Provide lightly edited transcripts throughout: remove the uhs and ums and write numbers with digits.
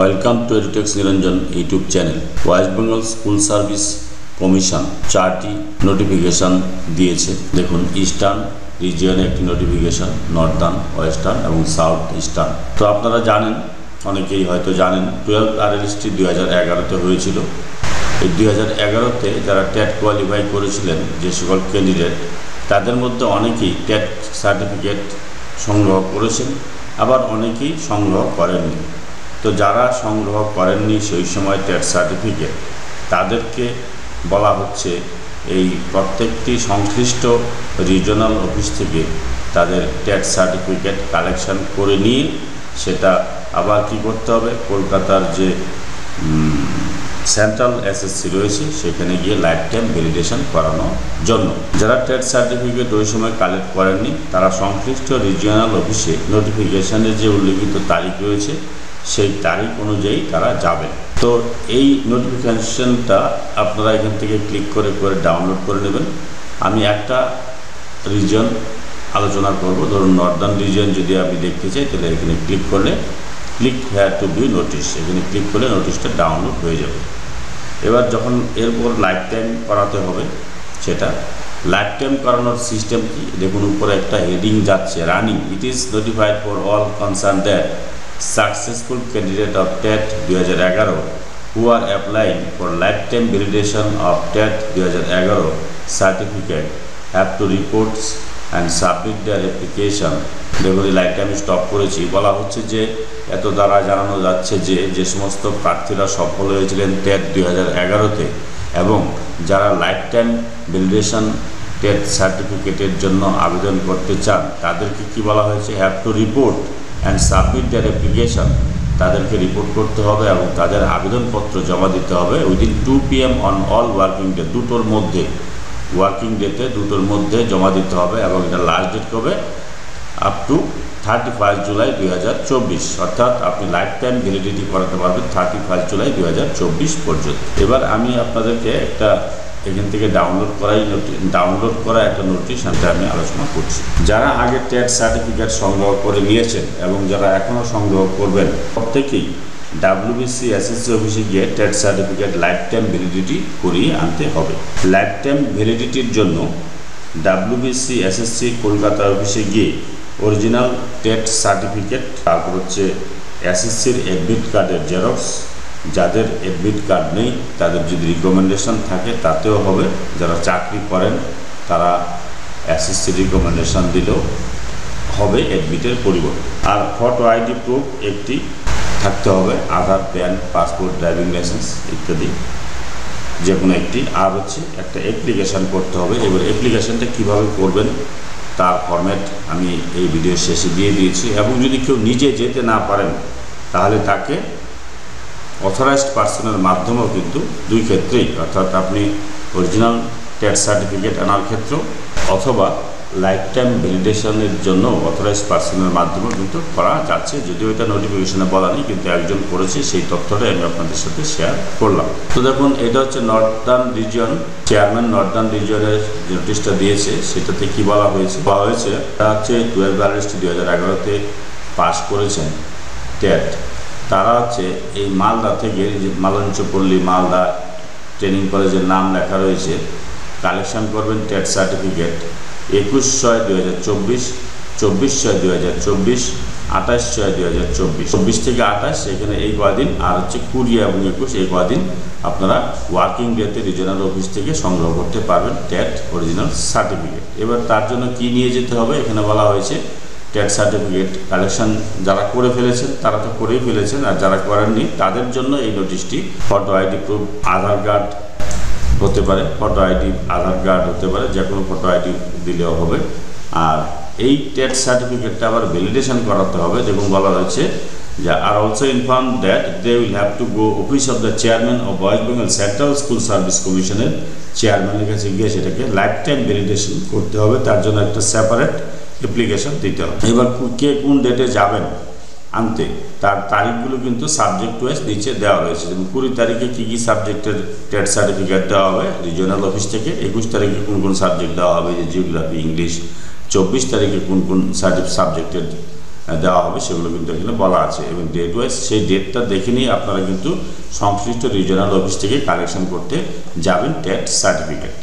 Welcome to এডুটেক্স Niranjan YouTube channel. West Bengal school service commission 4টি notification দিয়েছে। দেখুন, eastern রিজিয়নে একটি নোটিফিকেশান, নর্দার্ন, ওয়েস্টার্ন এবং সাউথ ইস্টার্ন। তো আপনারা জানেন, অনেকেই হয়তো জানেন, 12 RLST 2011-তে হয়েছিল। এই 2011-তে যারা টেট কোয়ালিফাই করেছিলেন, যে সকল ক্যান্ডিডেট, তাদের মধ্যে অনেকেই টেট সার্টিফিকেট সংগ্রহ করেছেন, আবার অনেকেই সংগ্রহ করেননি। তো যারা সংগ্রহ করেননি সেই সময় টেট সার্টিফিকেট, তাদেরকে বলা হচ্ছে এই প্রত্যেকটি সংশ্লিষ্ট রিজনাল অফিস থেকে তাদের টেট সার্টিফিকেট কালেকশন করে নিয়ে সেটা আবার কি করতে হবে, কলকাতার যে সেন্ট্রাল SSC রয়েছে সেখানে গিয়ে লাইফ টাইম ভ্যালিডেশন করানোর জন্য। যারা টেট সার্টিফিকেট ওই সময় কালেক্ট করেননি, তারা সংশ্লিষ্ট রিজিয়নাল অফিসে নোটিফিকেশানের যে উল্লেখিত তারিখ রয়েছে সেই তারিখ অনুযায়ী তারা যাবেন। তো এই নোটিফিকেশানটা আপনারা এখান থেকে ক্লিক করে ডাউনলোড করে নেবেন। আমি একটা রিজন আলোচনা করব। ধরুন, নর্দার্ন রিজন যদি আমি দেখতে চাই, তাহলে এখানে ক্লিক করলে click here two view notice, এখানে ক্লিক করলে নোটিশটা ডাউনলোড হয়ে যাবে। এবার যখন এরপর লাইফ টাইম করাতে হবে, সেটা লাইফ টাইম করানোর সিস্টেম কি দেখুন, উপরে একটা হেডিং যাচ্ছে, running. It is notified for all concern that successful candidate of TET 2011 who are applying for lifetime validation of TET 2011 certificate have to report and submit their application। দেখুন, life time stop করেছি। বলা হচ্ছে যে এত দ্বারা জানানো যাচ্ছে যে সমস্ত প্রার্থীরা সফল হয়েছিলেন টেট 2011-তে এবং যারা লাইফ টাইম ভ্যালিডেশন টেট সার্টিফিকেটের জন্য আবেদন করতে চান, তাদেরকে কি বলা হয়েছে, have to report and submit their application. তাদেরকে রিপোর্ট করতে হবে এবং তাদের আবেদনপত্র জমা দিতে হবে within 2 PM on all working day, দুটোর মধ্যে, ওয়ার্কিং ডেতে দুটোর মধ্যে জমা দিতে হবে। এবং এটা লাস্ট ডেট কবে, আপ টু 31 জুলাই 2024, অর্থাৎ আপনি লাইফ টাইম ভ্যালিডিটি করাতে পারবেন 31 জুলাই 2024 পর্যন্ত। এবার আমি আপনাদেরকে একটা এখান থেকে ডাউনলোড করা একটা নোটিশ আমি আলোচনা করছি। যারা আগে টেট সার্টিফিকেট সংগ্রহ করে নিয়েছেন এবং যারা এখনও সংগ্রহ করবেন, প্রত্যেকেই WBC SSC অফিসে গিয়ে TET certificate life time validity করিয়ে আনতে হবে। লাইফ টাইম ভ্যালিডিটির জন্য WBC SSC কলকাতা অফিসে গিয়ে অরিজিনাল টেট সার্টিফিকেট, তারপর হচ্ছে SSCর অ্যাডমিট কার্ডের জেরক্স, যাদের অ্যাডমিট কার্ড নেই তাদের যদি রিকমেন্ডেশন থাকে তাতেও হবে, যারা চাকরি করেন তারা SSC রিকমেন্ডেশন দিলেও হবে অ্যাডমিটের পরিবর্তে। আর ফটো ID প্রুফ একটি থাকতে হবে, আধার, প্যান, পাসপোর্ট, ড্রাইভিং লাইসেন্স ইত্যাদি যে কোনো একটি। আর হচ্ছে একটা অ্যাপ্লিকেশান করতে হবে। এবার অ্যাপ্লিকেশানটা কীভাবে করবেন তার ফরম্যাট আমি এই ভিডিওর শেষে দিয়ে দিয়েছি। এবং যদি কেউ নিজে যেতে না পারেন, তাহলে তাকে অথরাইজড পার্সনের মাধ্যমেও কিন্তু দুই ক্ষেত্রেই, অর্থাৎ আপনি অরিজিনাল টেট সার্টিফিকেট আনার ক্ষেত্রেও অথবা লাইফ টাইম ভ্যালিডেশনের জন্য অথরাইজড পার্সনের মাধ্যমেও কিন্তু করা যাচ্ছে। যদিও এটা নোটিফিকেশনে বলা নেই, কিন্তু একজন করেছে, সেই তথ্যটাই আমি আপনাদের সাথে শেয়ার করলাম। তো দেখুন, এটা হচ্ছে নর্দার্ন রিজিয়ন, চেয়ারম্যান নর্দার্ন রিজিয়নের যে নোটিশটা দিয়েছে সেটাতে কি বলা হয়েছে, এটা হচ্ছে 12 RLST 2011-তে পাস করেছেন টেট, তারা হচ্ছে এই মালদা থেকে, মালঞ্চপল্লী মালদা ট্রেনিং কলেজের নাম লেখা রয়েছে, কালেকশন করবেন টেট সার্টিফিকেট 21/6/2024, 24/6/2024, 28/6/2024, 24 থেকে 28 এখানে এই কদিন, আর হচ্ছে 20 এবং 21 এই কদিন আপনারা ওয়ার্কিং ডেতে রিজনাল অফিস থেকে সংগ্রহ করতে পারবেন টেট অরিজিনাল সার্টিফিকেট। এবার তার জন্য কি নিয়ে যেতে হবে, এখানে বলা হয়েছে টেট সার্টিফিকেট কালেকশন যারা করে ফেলেছেন তারা তো করেই ফেলেছেন, আর যারা করেননি তাদের জন্য এই নোটিশটি photo ID proof, Aadhaar card হতে পারে, ফটো ID আধার কার্ড হতে পারে, যে কোনো ফটো ID দিলেও হবে। আর এই টেট সার্টিফিকেটটা আবার ভ্যালিডেশন করাতে হবে। দেখুন, বলা হয়েছে যে আর also inform that they will have to go office of the chairman of West Bengal Central school service কমিশনের চেয়ারম্যানের কাছে গিয়ে সেটাকে লাইফ টাইম ভ্যালিডেশন করতে হবে। তার জন্য একটা সেপারেট অ্যাপ্লিকেশন দিতে হবে। এবার কে কোন ডেটে যাবেন আনতে, তার তারিখগুলো কিন্তু সাবজেক্ট ওয়াইজ নিচে দেওয়া রয়েছে। যেমন 20 তারিখে কী কী সাবজেক্টের টেট সার্টিফিকেট দেওয়া হবে রিজিওনাল অফিস থেকে, 21 তারিখে কোন কোন সাবজেক্ট দেওয়া হবে, যে জিওগ্রাফি, ইংলিশ, 24 তারিখে কোন কোন সাবজেক্টের দেওয়া হবে সেগুলো কিন্তু এখানে বলা আছে, এবং ডেট ওয়াইজ সেই ডেটটা দেখে নিয়ে আপনারা কিন্তু সংশ্লিষ্ট রিজিওনাল অফিস থেকে কালেকশন করতে যাবেন টেট সার্টিফিকেট।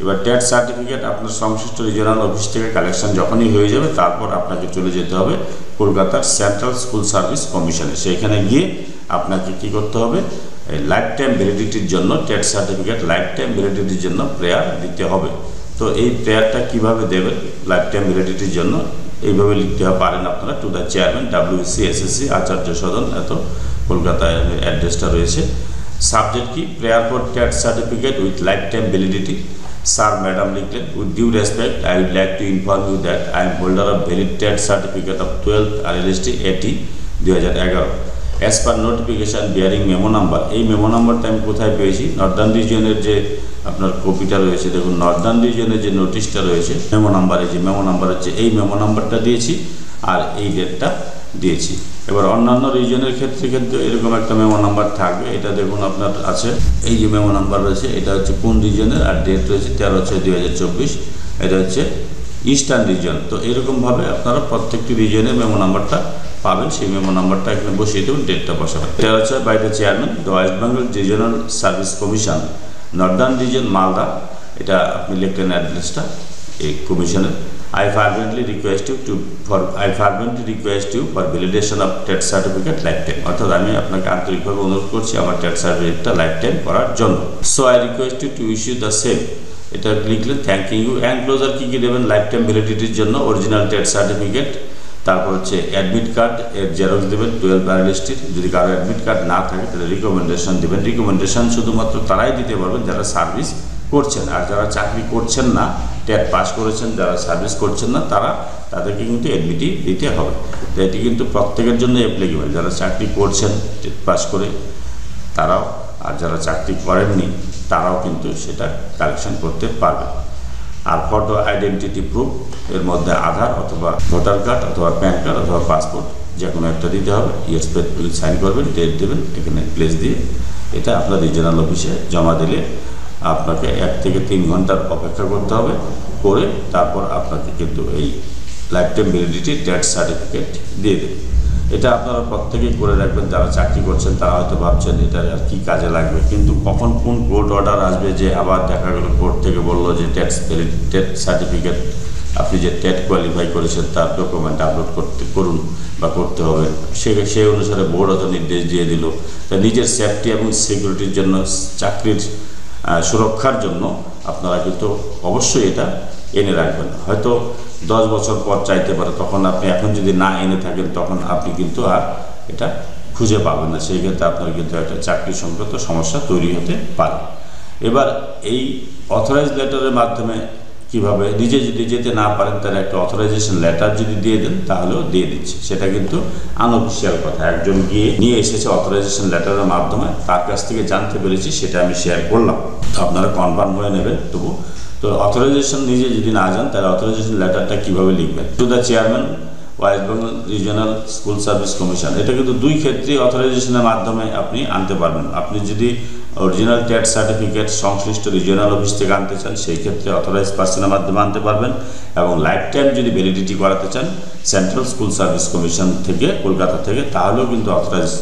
এবার টেট সার্টিফিকেট আপনার সংশ্লিষ্ট রিজিওনাল অফিস থেকে কালেকশন যখনই হয়ে যাবে তারপর আপনাকে চলে যেতে হবে কলকাতার সেন্ট্রাল স্কুল সার্ভিস কমিশনে। সেইখানে গিয়ে আপনাকে কি করতে হবে, লাইফ টাইম ভ্যালিডিটির জন্য টেট সার্টিফিকেট লাইফ টাইম ভ্যালিডিটির জন্য প্রেয়ার দিতে হবে। তো এই প্রেয়ারটা কিভাবে দেবেন লাইফ টাইম ভ্যালিডিটির জন্য, এইভাবে লিখতে পারেন আপনারা, to the chairman WBCSSC Acharya Sadan, এত কলকাতায় অ্যাড্রেসটা রয়েছে। সাবজেক্ট কি, prayer for TET certificate with lifetime validity. Sir madam লিখলেন, with due respect I would like to inform you that I am holder of valid TET certificate of 12th RLST 2011 as per notification bearing memo number. এই memo নাম্বারটা আমি কোথায় পেয়েছি, Northern রিজিয়নের যে আপনার কপিটা রয়েছে, দেখুন নর্দার্ন রিজিয়নের যে নোটিশটা রয়েছে মেমো নাম্বারে, যে মেমো নাম্বার হচ্ছে এই মেমো নাম্বারটা দিয়েছি আর এই ডেটটা দিয়েছি। এবার অন্যান্য রিজিয়নের ক্ষেত্রে কিন্তু এরকম একটা মেমো নাম্বার থাকবে, এটা দেখুন আপনার আছে, এই যে মেমো নাম্বার রয়েছে এটা হচ্ছে কোন রিজিয়নের, আর ডেট রয়েছে 13/6/2024, এটা হচ্ছে ইস্টার্ন রিজিয়ন। তো এরকমভাবে আপনারা প্রত্যেকটি রিজিয়নের মেমো নাম্বারটা পাবেন, সেই মেমো নাম্বারটা এখানে বসিয়ে দেবেন, ডেটটা বসাবেন। এটা হচ্ছে by the chairman the West Bengal Regional Service Commission Northern Region Malda, এটা আপনি লিখলেন অ্যাড্রেসটা এই কমিশনের। I fervently request you for validation of TET certificate lifetime, অর্থাৎ আমি আপনাকে আন্তরিকভাবে অনুরোধ করছি আমার TET সার্টিফিকেটটা লাইফটাইম করার জন্য। So I request you to issue the same, এটা লিখলেন থ্যাঙ্কিং ইউ। এনক্লোজার কী কী দেবেন লাইফটাইম ভ্যালিডিটির জন্য, অরিজিনাল টেট সার্টিফিকেট, তারপর হচ্ছে অ্যাডমিট কার্ড এর জেরক্স দেবেন 12th RLST, যদি কারো অ্যাডমিট কার্ড না থাকে তাহলে রিকমেন্ডেশন দেবেন। রিকমেন্ডেশন শুধুমাত্র তারাই দিতে পারবেন যারা সার্ভিস করছেন, আর যারা চাকরি করছেন না, টেট পাস করেছেন, যারা সার্ভিস করছেন না তাদেরকে কিন্তু এডমিটি দিতে হবে। তো এটি কিন্তু প্রত্যেকের জন্য অ্যাপ্লিকেবল, যারা চাকরি করছেন টেট পাস করে তারাও, আর যারা চাকরি করেননি তারাও কিন্তু সেটা কালেকশন করতে পারবে। আর ফটো আইডেন্টিটি প্রুফ, এর মধ্যে আধার অথবা ভোটার কার্ড অথবা প্যান কার্ড অথবা পাসপোর্ট যে কোনো একটা দিতে হবে। ইয়েস পেজগুলি সাইন করবেন, ডেট দেবেন, এখানে প্লেস দিয়ে এটা আপনার রিজিওনাল অফিসে জমা দিলে আপনাকে 1 থেকে 3 ঘন্টার অপেক্ষা করতে হবে, করে তারপর আপনাকে কিন্তু এই life time validity TET certificate দিয়ে দেবে। এটা আপনারা প্রত্যেকেই করে রাখবেন, যারা চাকরি করছেন তারা হয়তো ভাবছেন এটা আর কী কাজে লাগবে, কিন্তু কখন কোন কোর্ট অর্ডার আসবে যে আবার দেখা গেল কোর্ট থেকে বললো যে টেট সার্টিফিকেট আপনি যে টেট কোয়ালিফাই করেছেন তার ডকুমেন্ট আপলোড করুন বা করতে হবে, সেই অনুসারে বোর্ড হয়তো নির্দেশ দিয়ে দিল। তা নিজের সেফটি এবং সিকিউরিটির জন্য, চাকরির সুরক্ষার জন্য আপনারা কিন্তু অবশ্যই এটা এনে রাখবেন। হয়তো 10 বছর পর চাইতে পারে, তখন আপনি এখন যদি না এনে থাকেন তখন আপনি কিন্তু আর এটা খুঁজে পাবেন না, সেই ক্ষেত্রে আপনার কিন্তু একটা চাকরি সংক্রান্ত সমস্যা তৈরি হতে পারে। এবার এই অথরাইজ লেটারের মাধ্যমে কিভাবে, নিজে যদি যেতে না পারেন তাহলে একটা অথরাইজেশন লেটার যদি দিয়ে দেন তাহলেও দিয়ে দিচ্ছে, সেটা কিন্তু আনঅফিসিয়াল কথা, একজন গিয়ে নিয়ে এসেছে অথরাইজেশন লেটারের মাধ্যমে, তার কাছ থেকে জানতে পেরেছি, সেটা আমি শেয়ার করলাম। তো আপনারা কনফার্ম হয়ে নেবেন। তবু তো অথরাইজেশন নিজে যদি না যান তাহলে অথরাইজেশন লেটারটা কীভাবে লিখবেন, two the chairman West Bengal regional school service commission, এটা কিন্তু দুই ক্ষেত্রেই অথরাইজেশনের মাধ্যমে আপনি আনতে পারবেন। আপনি যদি অরিজিনাল টেট সার্টিফিকেট সংশ্লিষ্ট রিজিওনাল অফিস থেকে আনতে চান সেই ক্ষেত্রে অথরাইজ পার্সনের মাধ্যমে আনতে পারবেন, এবং লাইফ টাইম যদি ভ্যালিডিটি করাতে চান সেন্ট্রাল স্কুল সার্ভিস কমিশন থেকে, কলকাতা থেকে, তাহলেও কিন্তু অথরাইজ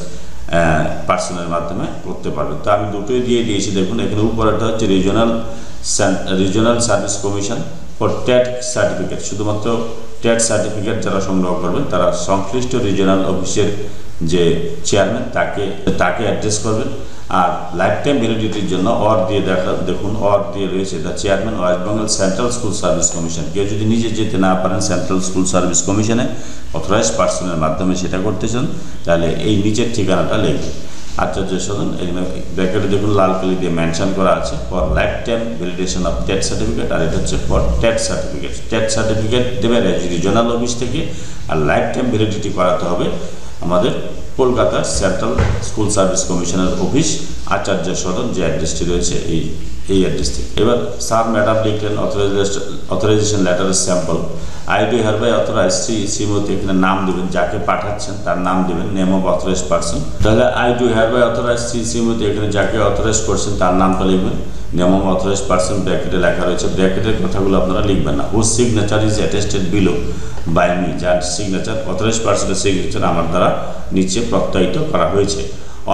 পার্সনের মাধ্যমে করতে পারবেন। তো আমি দুটোই দিয়ে দিয়েছি, দেখুন এখানে উপরেটা হচ্ছে regional Service commission for TET certificate, শুধুমাত্র টেট সার্টিফিকেট যারা সংগ্রহ করবেন তারা সংশ্লিষ্ট রিজিওনাল অফিসের যে চেয়ারম্যান তাকে অ্যাড্রেস করবেন। আর লাইফ টাইম ভ্যালিডিটির জন্য অর দিয়ে দেখুন অর দিয়ে রয়েছে the chairman West Bengal Central school service commission. কেউ যদি নিজে যেতে না পারেন সেন্ট্রাল স্কুল সার্ভিস কমিশনে, অথরাইজ পার্সনের মাধ্যমে সেটা করতে চান, তাহলে এই নিচের ঠিকানাটা লিখবেন, আচার্য সদন, এখানে ব্র্যাকেটে দেখুন লাল কালি দিয়ে মেনশন করা আছে for lifetime validation of TET certificate, আর এটা হচ্ছে for TET certificate. TET certificate দেবে রিজিওনাল অফিস থেকে, আর লাইফ টাইম ভ্যালিডিটি করাতে হবে আমাদের কলকাতার সেন্ট্রাল স্কুল সার্ভিস কমিশনের অফিস, আচার্য সদন, যে অ্যাড্রেসটি রয়েছে এই অ্যাড্রেস থেকে। এবার স্যার ম্যাডাম লিখলেন অথরাইজেশন লেটারের sample, I do hereby authorise Shrimati, এখানে নাম দেবেন, যাকে পাঠাচ্ছেন তার নাম দেবেন, নেম অফ অথরাইজ পার্সন। তাহলে I do hereby authorise Shrimati, এখানে যাকে অথরাইজ করছেন তার নামটা লিখবেন। নেম অফ অথরাইজড পার্সন ব্র্যাকেটে লেখা রয়েছে, ব্র্যাকেটের কথাগুলো আপনারা লিখবেন না। Whose signature is attested below by me, যার সিগনেচার অথরাইজড পার্সনের সিগনেচার আমার দ্বারা নিচে প্রত্যয়িত করা হয়েছে।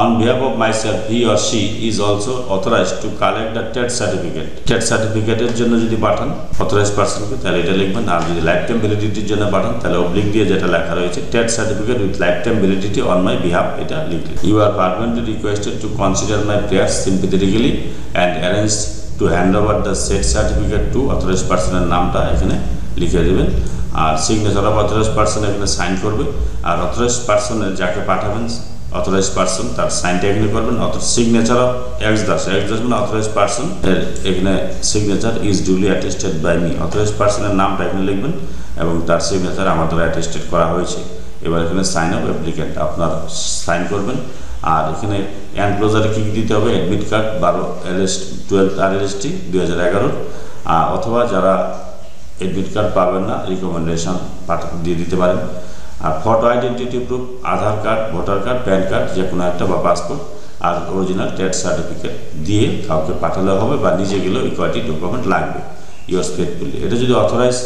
On behalf of myself, he or she is also authorized to collect the TET certificate. TET সার্টিফিকেটের জন্য যদি পাঠান অথরাইজড পার্সনকে তাহলে এটা লিখবেন, আর যদি লাইফ টাইম ভ্যালিডিটির জন্য পাঠান তাহলে অবলিক দিয়ে যেটা লেখা রয়েছে TET certificate with lifetime validity on my behalf এটা লিখলেন। You are fervently requested to consider my prayers sympathetically and arrange to hand over the set certificate to authorised পার্সনের নামটা এখানে লিখে দেবেন, আর সিগনেচার অফ অথরাইজড পার্সন এখানে sign করবে, আর অথরাইজড পার্সনের যাকে পাঠাবেন অথরাইজড পার্সন তার সাইনটা এখানে করবেন। সিগনেচার অফ এক্স দাস মানে অথরাইজড পার্সন, এখানে signature is duly attested by me, authorized পার্সনের নামটা এখানে লিখবেন এবং তার সিগনেচার আমার দ্বারা অ্যাটেস্টেড করা হয়েছে। এবার এখানে সাইন অফ অ্যাপ্লিকেন্ট আপনার সাইন করবেন, আর এখানে এনক্লোজারে কী কী দিতে হবে, অ্যাডমিট কার্ড 12 RLST 2011, অথবা যারা অ্যাডমিট কার্ড পাবেন না রিকমেন্ডেশন দিয়ে দিতে পারেন। আর photo identity proof, Aadhaar card, voter card, PAN card যে কোনো একটা বা পাসপোর্ট, আর অরিজিনাল টেট সার্টিফিকেট দিয়ে কাউকে পাঠালে হবে, বা নিজে গেলেও এই কয়টি ডকুমেন্ট লাগবে। ইয়োর্স ফেথফুলি, এটা যদি অথরাইজ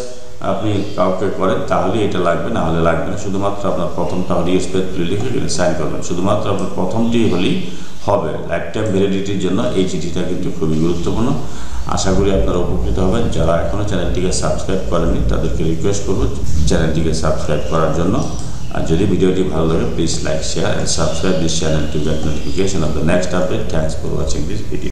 আপনি কাউকে করেন তাহলে এটা লাগবে, না হলে লাগবে না। শুধুমাত্র আপনার প্রথমটা হলে ইয়োর্স ফেথফুলি লিখে সাইন করবেন, শুধুমাত্র আপনার প্রথমটি হলেই হবে। লাইফ টাইম ভ্যালিডিটির জন্য এই চিঠিটা কিন্তু খুবই গুরুত্বপূর্ণ। আশা করি আপনারা উপকৃত হবেন। যারা এখনও চ্যানেলটিকে সাবস্ক্রাইব করেননি তাদেরকে রিকোয়েস্ট করব চ্যানেলটিকে সাবস্ক্রাইব করার জন্য। আর যদি ভিডিওটি ভালো লাগে please like, share and subscribe this channel to get notification off the next update. Thanks for watching this video.